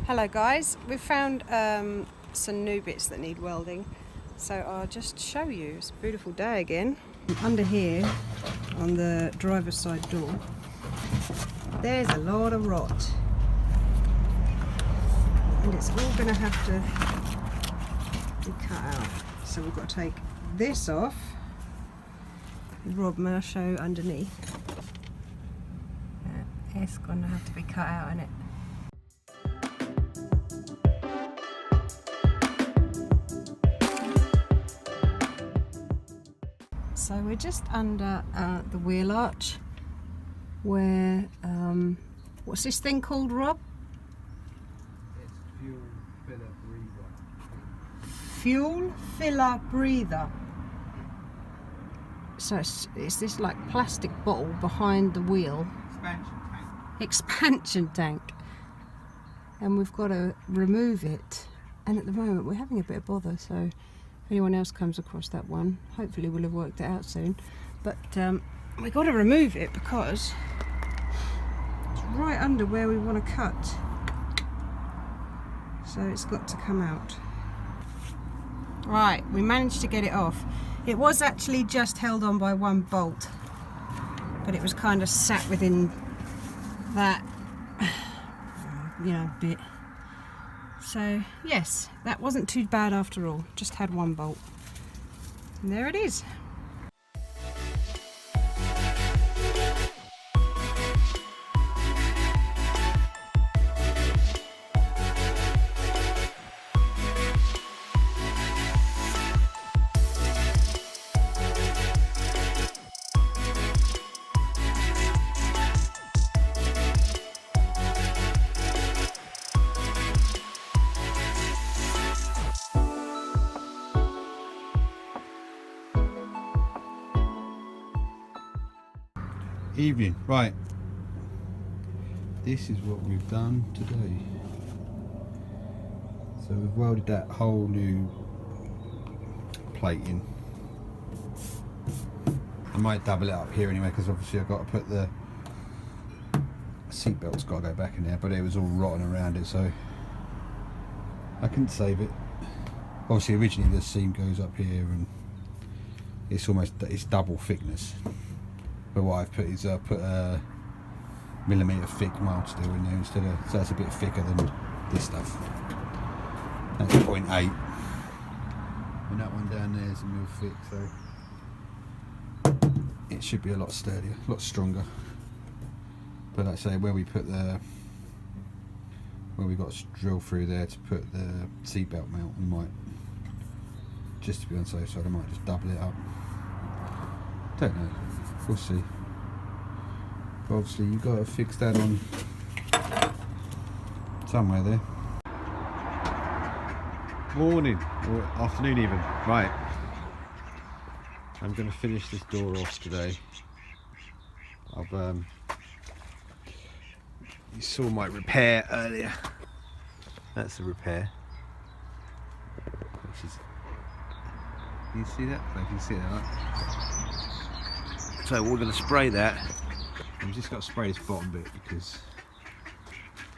Hello guys, we've found some new bits that need welding, so I'll just show you. It's a beautiful day again. Under here on the driver's side door there's a lot of rot and it's all going to have to be cut out, so we've got to take this off. Rob, may I show underneath? It's going to have to be cut out, isn't it? So we're just under the wheel arch where, what's this thing called, Rob? It's fuel filler breather. Fuel filler breather. So it's this like plastic bottle behind the wheel. Expansion tank. And we've got to remove it. And at the moment we're having a bit of bother, so if anyone else comes across that one, hopefully we'll have worked it out soon. But we've got to remove it because it's right under where we want to cut. So it's got to come out. Right, we managed to get it off. It was actually just held on by one bolt, but it was kind of sat within that, bit. So yes, that wasn't too bad after all, just had one bolt. And there it is. Evening, right. This is what we've done today. So we've welded that whole new plate in. I might double it up here anyway, because obviously I've got to put the seat belt's got to go back in there, but it was all rotten around it, so I couldn't save it. Obviously originally the seam goes up here and it's double thickness. But what I've put is I put a millimetre thick mild steel in there instead of, so it's a bit thicker than this stuff. That's 0.8, and that one down there is a mil thick, so it should be a lot sturdier, a lot stronger. But like I say, where we got to drill through there to put the seat belt mount, we might, just to be on the safe side, I might just double it up. Don't know. We'll see. But obviously you've got to fix that on somewhere there. Morning, or afternoon even. Right. I'm going to finish this door off today. You saw my repair earlier. That's the repair. Which is, can you see that? I can see that, right? So we're going to spray that. I've just got to spray this bottom bit because,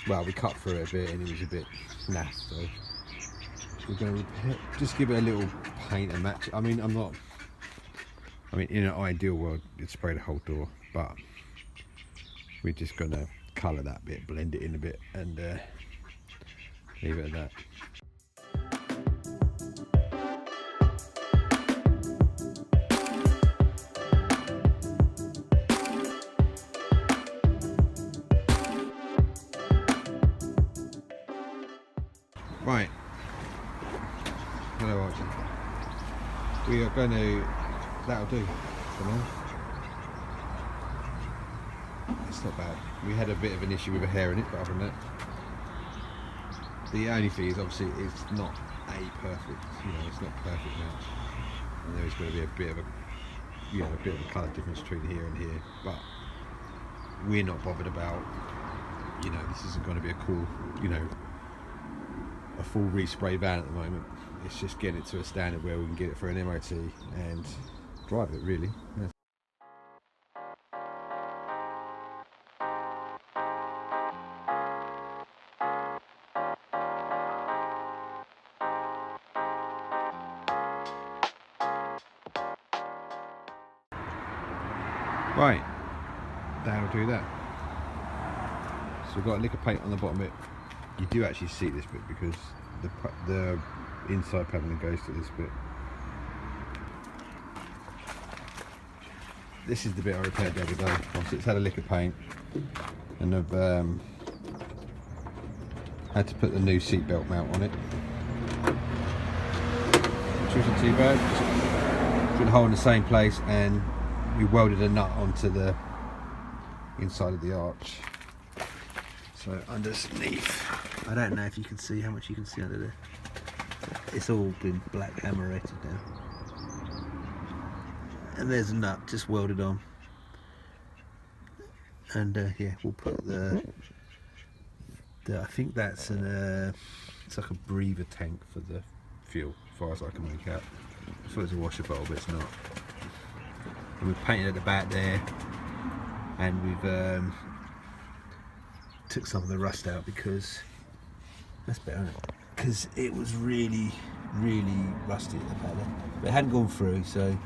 well, we cut through it a bit and it was a bit naff, so we're going to just give it a little paint and match. I mean, in an ideal world you'd spray the whole door, but we're just going to colour that bit, blend it in a bit, and leave it at that. Right, hello Archie. We are going to, that'll do for now. It's not bad. We had a bit of an issue with a hair in it, but other than that, the only thing is obviously it's not a perfect, it's not perfect match. And there is going to be a bit of a colour difference between here and here, but we're not bothered about, this isn't going to be a cool, a full respray van at the moment. It's just getting it to a standard where we can get it for an MOT and drive it, really. Yeah. Right, that'll do that. So we've got a lick of paint on the bottom bit. You do actually see this bit because the inside paneling goes to this bit. This is the bit I repaired the other day. Obviously it's had a lick of paint, and I've had to put the new seat belt mount on it, which wasn't too bad. Just put a hole in the same place, and we welded a nut onto the inside of the arch. So underneath, I don't know if you can see how much you can see under there. It's all been black hammerated now. And there's a nut just welded on. And yeah, we'll put the I think that's it's like a breather tank for the fuel, as far as I can make out. I thought it was a washer bottle, but it's not. And we've painted at the back there, and we've took some of the rust out because that's better, isn't it? Because it was really rusty at the back there, but it hadn't gone through. So,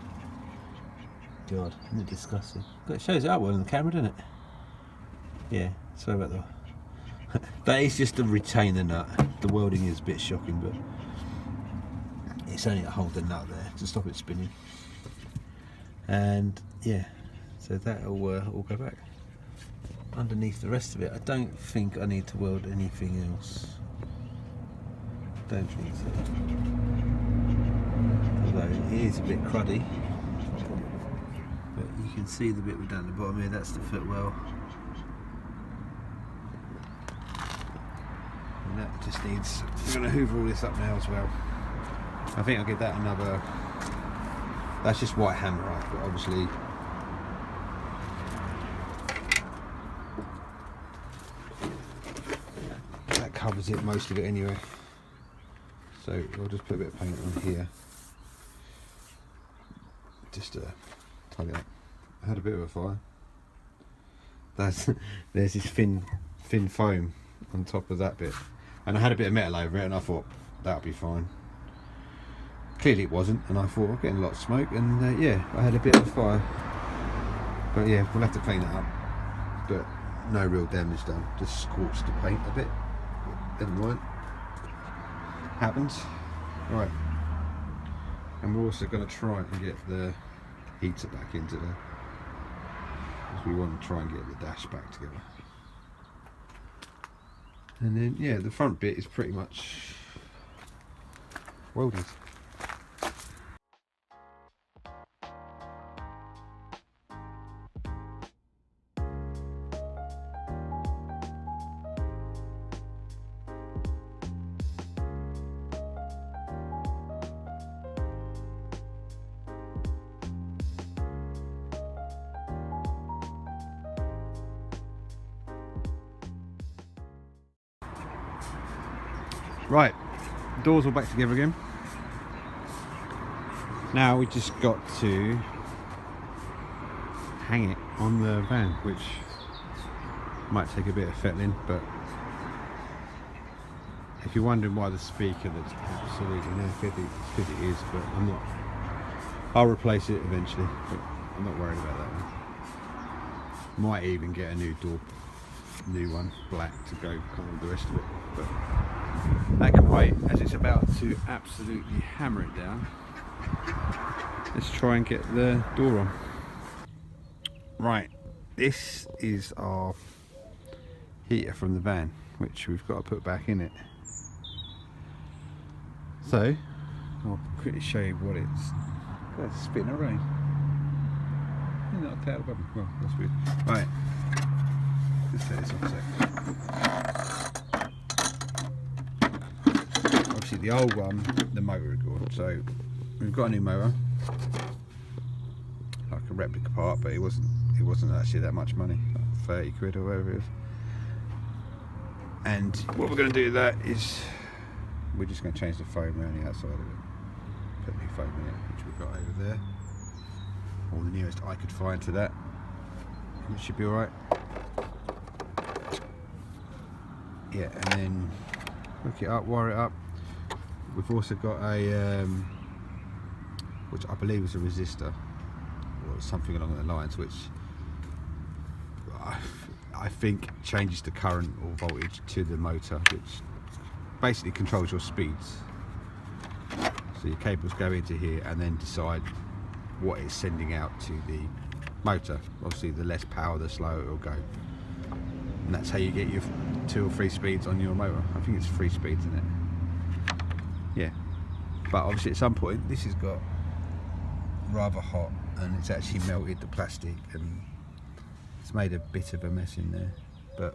God, isn't it disgusting? But it shows it up well on the camera, doesn't it? Yeah. Sorry about that. That is just to retain the nut. The welding is a bit shocking, but it's only to hold the nut there to stop it spinning. And yeah, so that'll all go back. Underneath the rest of it, I don't think I need to weld anything else. Don't think so. Although it is a bit cruddy, but you can see the bit we've done at the bottom here. That's the footwell. And that just needs, I'm going to hoover all this up now as well. I think I'll give that another, that's just white hammerite, but obviously that covers it, most of it anyway. So I'll just put a bit of paint on here, just to tidy up. I had a bit of a fire. There's this thin foam on top of that bit, and I had a bit of metal over it, and I thought that'll be fine. Clearly it wasn't, and I thought I'm getting a lot of smoke, and yeah, I had a bit of a fire. But yeah, we'll have to clean it up. But no real damage done, just scorched the paint a bit. Never mind. Happens. Right. And we're also going to try and get the heater back into there, because we want to try and get the dash back together. And then yeah, the front bit is pretty much welded. Right, doors all back together again. Now we just got to hang it on the van, which might take a bit of fettling, but if you're wondering why the speaker that's absolutely knackered, it's because it is, but I'm not. I'll replace it eventually, but I'm not worried about that one. Might even get a new one, black, to go kind of the rest of it, but that can wait, as it's about to absolutely hammer it down. Let's try and get the door on. Right, this is our heater from the van, which we've got to put back in it. So, I'll quickly show you what it's. That's spitting rain. Not a tail button. Well, that's weird. Right, let's take this off a sec. Obviously the old one, the motor had gone, so we've got a new motor, like a replica part, but it wasn't actually that much money, like 30 quid or whatever it is. And what we're going to do with that is we're just going to change the foam around the outside of it, put new foam in it, which we've got over there, or the nearest I could find to that, which should be alright. Yeah, and then hook it up, wire it up. We've also got a which I believe is a resistor or something along the lines, which I think changes the current or voltage to the motor, which basically controls your speeds. So your cables go into here and then decide what it's sending out to the motor. Obviously the less power, the slower it will go. And that's how you get your 2 or 3 speeds on your motor. I think it's 3 speeds, isn't it? Yeah. But obviously at some point this has got rather hot and it's actually melted the plastic and it's made a bit of a mess in there. But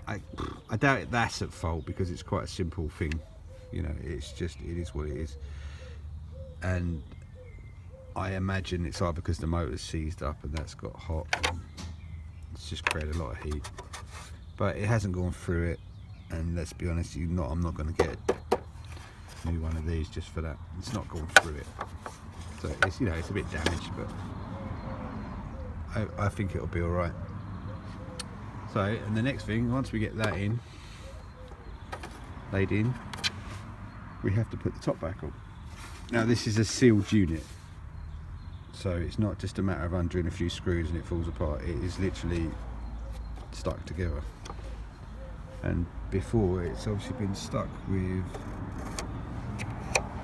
I doubt that's at fault because it's quite a simple thing. You know, it's just, it is what it is. And I imagine it's either because the motor's seized up and that's got hot and it's just created a lot of heat. But it hasn't gone through it, and let's be honest, I'm not going to get a new one of these just for that. It's not gone through it. So it's, you know, it's a bit damaged, but I think it'll be alright. So, and the next thing, once we get that in, laid in, we have to put the top back on. Now this is a sealed unit, so it's not just a matter of undrewing a few screws and it falls apart. It is literally stuck together. And before, it's obviously been stuck with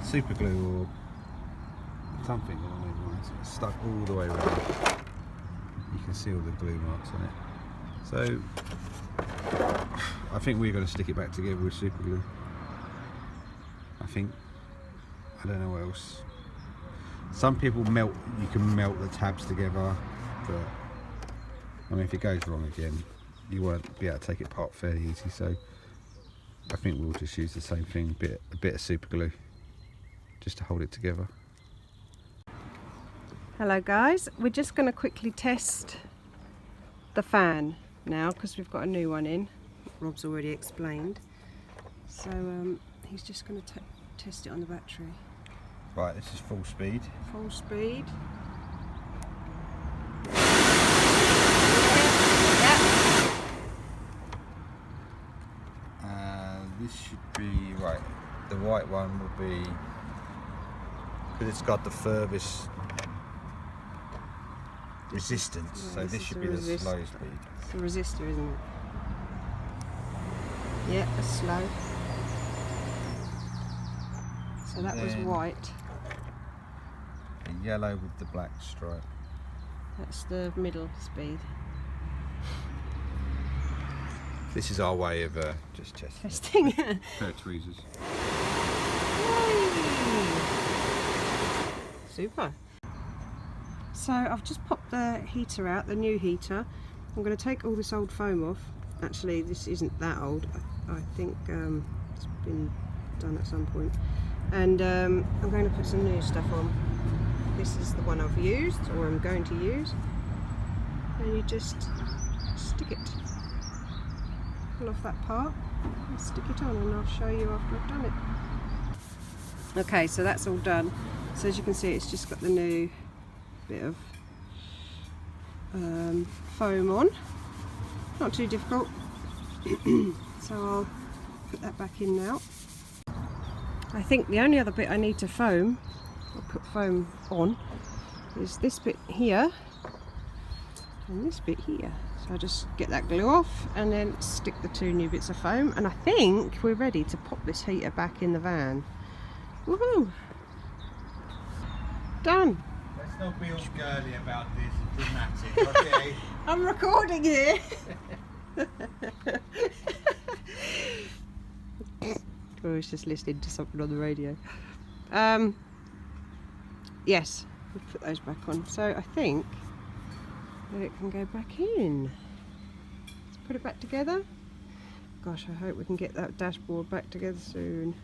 super glue or something along those lines. It's stuck all the way around. You can see all the glue marks on it. So I think we're going to stick it back together with super glue. I think. I don't know what else. Some people melt, you can melt the tabs together, but I mean if it goes wrong again, you won't be able to take it apart fairly easy, so I think we'll just use the same thing, a bit of super glue, just to hold it together. Hello guys, we're just going to quickly test the fan now because we've got a new one in. Rob's already explained. So he's just going to test it on the battery. Right, this is full speed. Full speed. This should be, right, the white one will be, because it's got the furthest resistance, yeah, so this should be the slow speed. It's a resistor, isn't it? Yeah, it's slow. So that was white. The yellow with the black stripe. That's the middle speed. This is our way of just Testing. Pair of tweezers. Super. So I've just popped the heater out, the new heater. I'm going to take all this old foam off. Actually, this isn't that old. I think it's been done at some point. And I'm going to put some new stuff on. This is the one I've used, or I'm going to use. And you just stick it. Pull off that part and stick it on, and I'll show you after I've done it. Okay, so that's all done. So as you can see, it's just got the new bit of foam on. Not too difficult. So I'll put that back in now. I think the only other bit I need to foam, or put foam on, is this bit here and this bit here. So I just get that glue off and then stick the 2 new bits of foam, and I think we're ready to pop this heater back in the van. Woohoo! Done! Let's not be all girly about this, dramatic, okay? I'm recording here! I was just listening to something on the radio. Yes, we'll put those back on. So I think that it can go back in. Let's put it back together. Gosh, I hope we can get that dashboard back together soon.